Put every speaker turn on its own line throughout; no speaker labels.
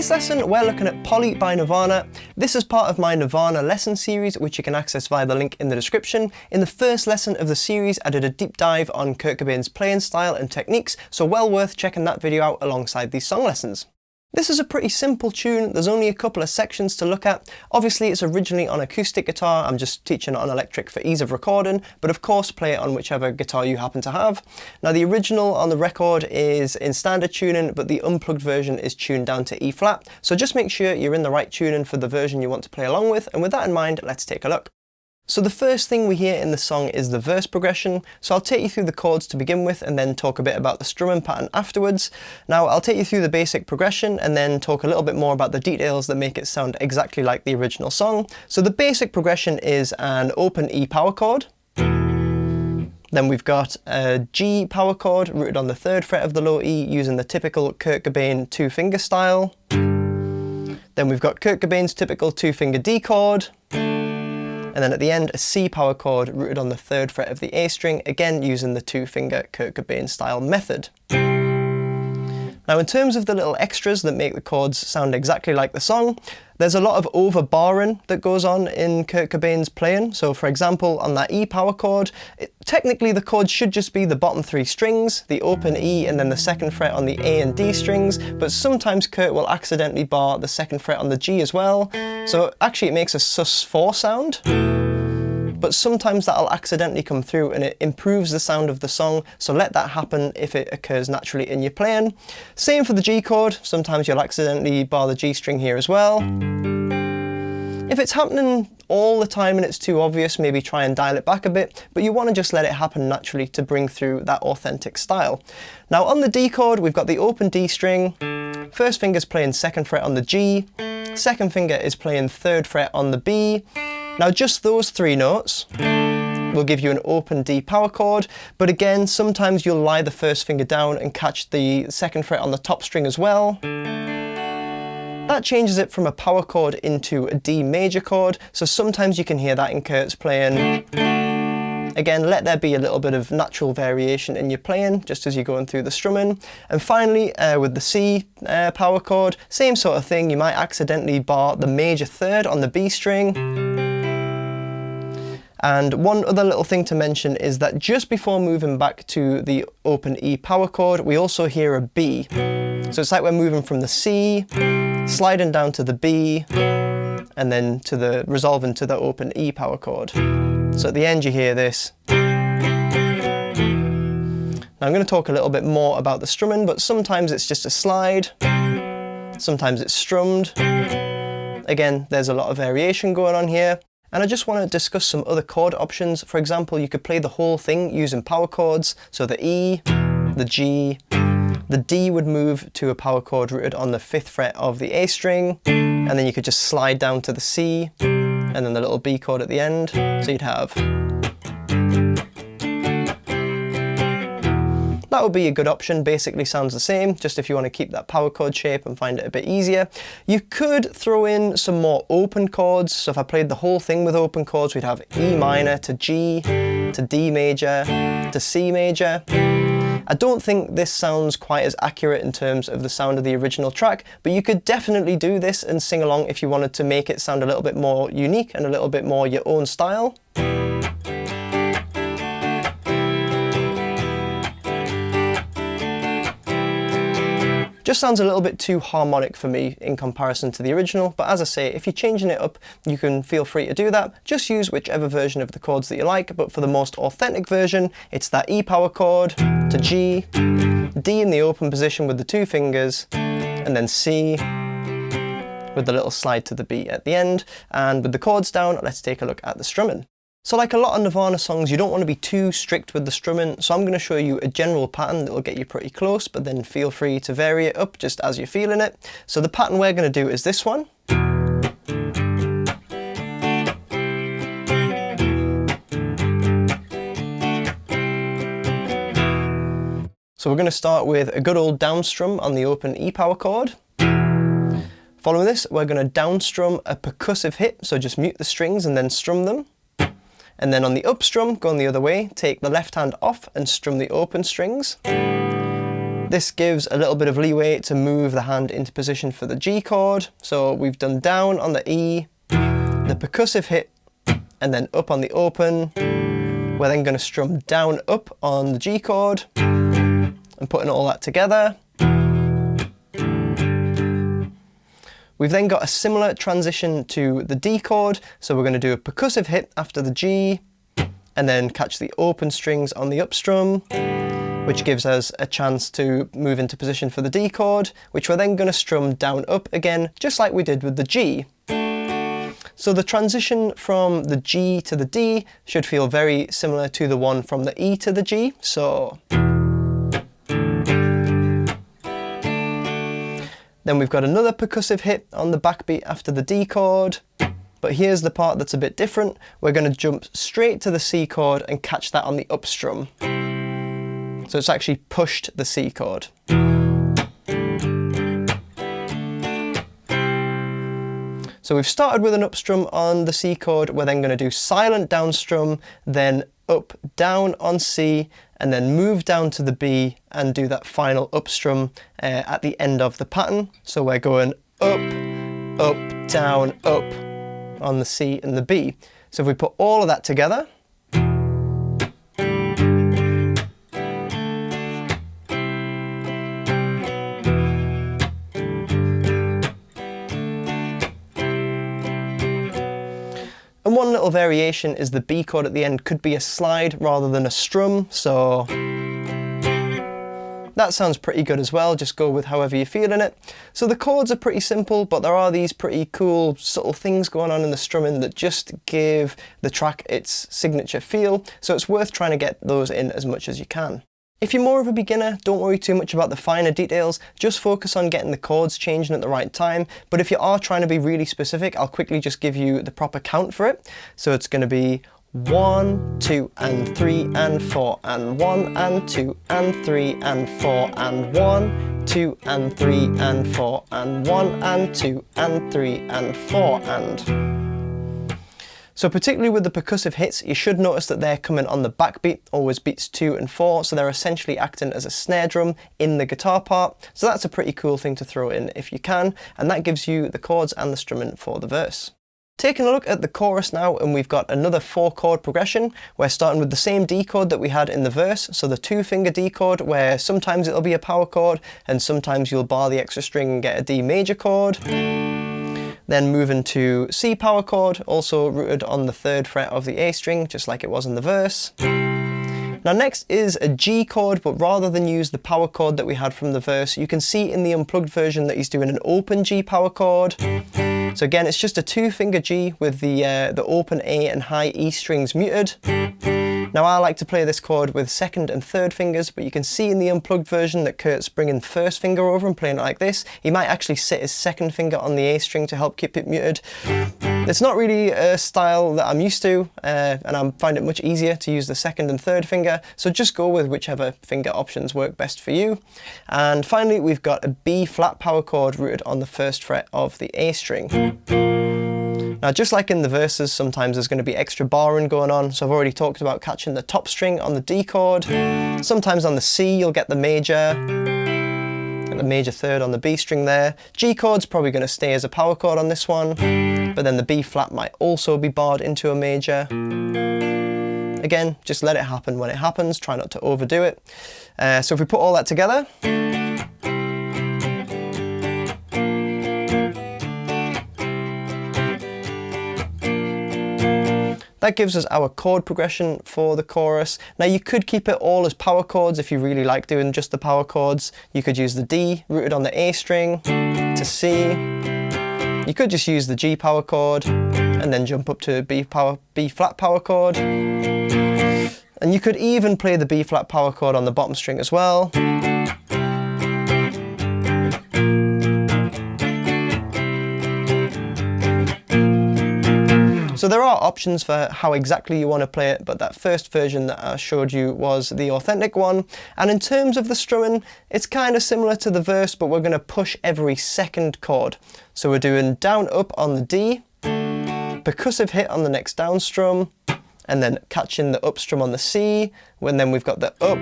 In this lesson, we're looking at Poly by Nirvana. This is part of my Nirvana lesson series, which you can access via the link in the description. In the first lesson of the series, I did a deep dive on Kurt Cobain's playing style and techniques, so well worth checking that video out alongside these song lessons. This is a pretty simple tune. There's only a couple of sections to look at. Obviously, it's originally on acoustic guitar. I'm just teaching it on electric for ease of recording, but of course play it on whichever guitar you happen to have. Now, the original on the record is in standard tuning, but the unplugged version is tuned down to E flat. So just make sure you're in the right tuning for the version you want to play along with. And with that in mind, let's take a look. So the first thing we hear in the song is the verse progression. So I'll take you through the chords to begin with and then talk a bit about the strumming pattern afterwards. Now I'll take you through the basic progression and then talk a little bit more about the details that make it sound exactly like the original song. So the basic progression is an open E power chord. Then we've got a G power chord rooted on the 3rd fret of the low E using the typical Kurt Cobain 2-finger style. Then we've got Kurt Cobain's typical 2-finger D chord. And then at the end, a C power chord rooted on the 3rd fret of the A string, again using the 2-finger Kurt Cobain style method. Now in terms of the little extras that make the chords sound exactly like the song, there's a lot of over-barring that goes on in Kurt Cobain's playing. So for example, on that E power chord, technically the chord should just be the bottom 3 strings, the open E and then the 2nd fret on the A and D strings, but sometimes Kurt will accidentally bar the 2nd fret on the G as well. So actually it makes a sus4 sound. But sometimes that'll accidentally come through and it improves the sound of the song, so let that happen if it occurs naturally in your playing. Same for the G chord, sometimes you'll accidentally bar the G string here as well. If it's happening all the time and it's too obvious, maybe try and dial it back a bit, but you want to just let it happen naturally to bring through that authentic style. Now on the D chord, we've got the open D string, 1st finger's playing 2nd fret on the G, 2nd finger is playing 3rd fret on the B. Now just those 3 notes will give you an open D power chord, but again, sometimes you'll lie the 1st finger down and catch the 2nd fret on the top string as well. That changes it from a power chord into a D major chord, so sometimes you can hear that in Kurt's playing. Again, let there be a little bit of natural variation in your playing, just as you're going through the strumming. And finally, with the C power chord, same sort of thing, you might accidentally bar the major 3rd on the B string. And one other little thing to mention is that just before moving back to the open E power chord, we also hear a B. So it's like we're moving from the C, sliding down to the B, and then to the resolving to the open E power chord. So at the end you hear this. Now I'm going to talk a little bit more about the strumming, but sometimes it's just a slide, sometimes it's strummed. Again, there's a lot of variation going on here. And I just want to discuss some other chord options. For example, you could play the whole thing using power chords. So the E, the G, the D would move to a power chord rooted on the 5th fret of the A string. And then you could just slide down to the C and then the little B chord at the end. So you'd have. That would be a good option, basically sounds the same, just if you want to keep that power chord shape and find it a bit easier. You could throw in some more open chords, so if I played the whole thing with open chords, we'd have E minor to G, to D major, to C major. I don't think this sounds quite as accurate in terms of the sound of the original track, but you could definitely do this and sing along if you wanted to make it sound a little bit more unique and a little bit more your own style. Just sounds a little bit too harmonic for me in comparison to the original, but as I say, if you're changing it up, you can feel free to do that. Just use whichever version of the chords that you like, but for the most authentic version, it's that E power chord to G, D in the open position with the 2 fingers, and then C with the little slide to the B at the end. And with the chords down, let's take a look at the strumming. So like a lot of Nirvana songs, you don't want to be too strict with the strumming, so I'm going to show you a general pattern that will get you pretty close, but then feel free to vary it up just as you're feeling it. So the pattern we're going to do is this one. So we're going to start with a good old down strum on the open E power chord. Following this, we're going to down strum a percussive hit, so just mute the strings and then strum them. And then on the up strum, going the other way, take the left hand off and strum the open strings. This gives a little bit of leeway to move the hand into position for the G chord. So we've done down on the E, the percussive hit, and then up on the open. We're then going to strum down up on the G chord and putting all that together. We've then got a similar transition to the D chord, so we're going to do a percussive hit after the G and then catch the open strings on the up strum, which gives us a chance to move into position for the D chord, which we're then going to strum down up again, just like we did with the G. So the transition from the G to the D should feel very similar to the one from the E to the G. So then we've got another percussive hit on the backbeat after the D chord, but here's the part that's a bit different. We're going to jump straight to the C chord and catch that on the up strum. So it's actually pushed the C chord. So we've started with an up strum on the C chord, we're then going to do silent down strum, then up, down on C, and then move down to the B and do that final up strum at the end of the pattern. So we're going up, up, down, up on the C and the B. So if we put all of that together, and one little variation is the B chord at the end could be a slide rather than a strum, so that sounds pretty good as well, just go with however you're feeling it. So the chords are pretty simple, but there are these pretty cool subtle things going on in the strumming that just give the track its signature feel, so it's worth trying to get those in as much as you can. If you're more of a beginner, don't worry too much about the finer details, just focus on getting the chords changing at the right time. But if you are trying to be really specific, I'll quickly just give you the proper count for it. So it's going to be 1, 2 and 3 and 4 and 1 and 2 and 3 and 4 and 1, 2 and 3 and 4 and 1 and 2 and 3 and 4 and... So particularly with the percussive hits, you should notice that they're coming on the backbeat, always beats 2 and 4, so they're essentially acting as a snare drum in the guitar part. So that's a pretty cool thing to throw in if you can, and that gives you the chords and the strumming for the verse. Taking a look at the chorus now, and we've got another 4-chord progression. We're starting with the same D chord that we had in the verse, so the 2-finger D chord, where sometimes it'll be a power chord, and sometimes you'll bar the extra string and get a D major chord. Then moving to C power chord, also rooted on the 3rd fret of the A string, just like it was in the verse. Now next is a G chord, but rather than use the power chord that we had from the verse, you can see in the unplugged version that he's doing an open G power chord. So again, it's just a 2-finger G with the open A and high E strings muted. Now I like to play this chord with 2nd and 3rd fingers, but you can see in the unplugged version that Kurt's bringing 1st finger over and playing it like this. He might actually sit his 2nd finger on the A string to help keep it muted. It's not really a style that I'm used to, and I find it much easier to use the 2nd and 3rd finger, so just go with whichever finger options work best for you. And finally, we've got a B flat power chord rooted on the 1st fret of the A string. Now just like in the verses, sometimes there's going to be extra barring going on, so I've already talked about catching the top string on the D chord. Sometimes on the C you'll get the major 3rd on the B string there. G chord's probably going to stay as a power chord on this one, but then the B flat might also be barred into a major. Again, just let it happen when it happens, try not to overdo it. So if we put all that together, that gives us our chord progression for the chorus. Now you could keep it all as power chords if you really like doing just the power chords. You could use the D rooted on the A string to C. You could just use the G power chord and then jump up to B flat power chord. And you could even play the B flat power chord on the bottom string as well. So there are options for how exactly you want to play it, but that first version that I showed you was the authentic one. And in terms of the strumming, it's kind of similar to the verse, but we're going to push every 2nd chord. So we're doing down up on the D, percussive hit on the next down strum, and then catching the up strum on the C, when then we've got the up,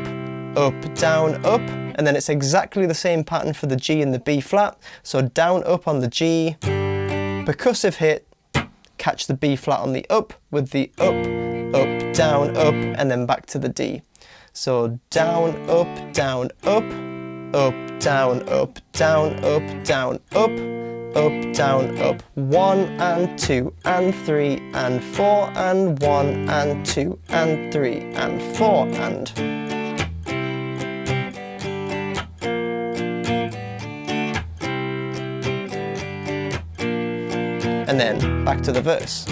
up, down, up, And then it's exactly the same pattern for the G and the B flat. So down, up on the G, percussive hit, catch the B flat on the up with the up, up, down, up, and then back to the D. So down, up, down, up, up, down, up, down, up, down, up, up, down, up. 1 and 2 and 3 and 4 and 1 and 2 and 3 and 4 and. And then back to the verse.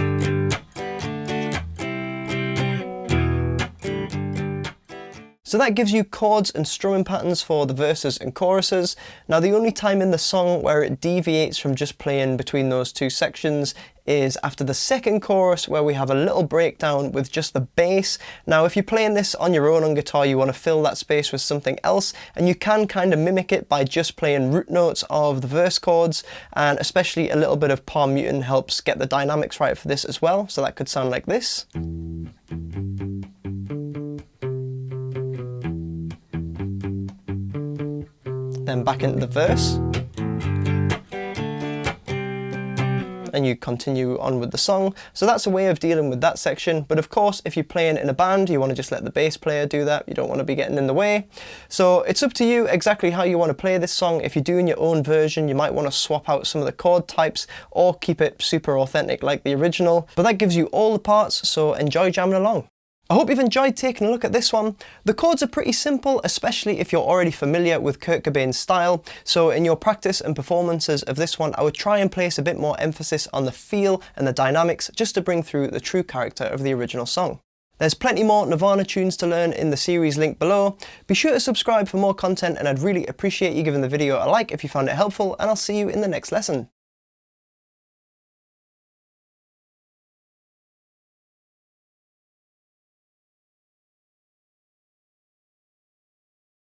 So that gives you chords and strumming patterns for the verses and choruses. Now the only time in the song where it deviates from just playing between those two sections is after the second chorus, where we have a little breakdown with just the bass. Now if you're playing this on your own on guitar, you want to fill that space with something else, and you can kind of mimic it by just playing root notes of the verse chords, and especially a little bit of palm muting helps get the dynamics right for this as well. So that could sound like this. Then back into the verse, and you continue on with the song. So that's a way of dealing with that section. But of course, if you're playing in a band, you want to just let the bass player do that. You don't want to be getting in the way. So it's up to you exactly how you want to play this song. If you're doing your own version, you might want to swap out some of the chord types or keep it super authentic like the original. But that gives you all the parts, so enjoy jamming along. I hope you've enjoyed taking a look at this one. The chords are pretty simple, especially if you're already familiar with Kurt Cobain's style. So in your practice and performances of this one, I would try and place a bit more emphasis on the feel and the dynamics, just to bring through the true character of the original song. There's plenty more Nirvana tunes to learn in the series link below. Be sure to subscribe for more content, and I'd really appreciate you giving the video a like if you found it helpful, and I'll see you in the next lesson.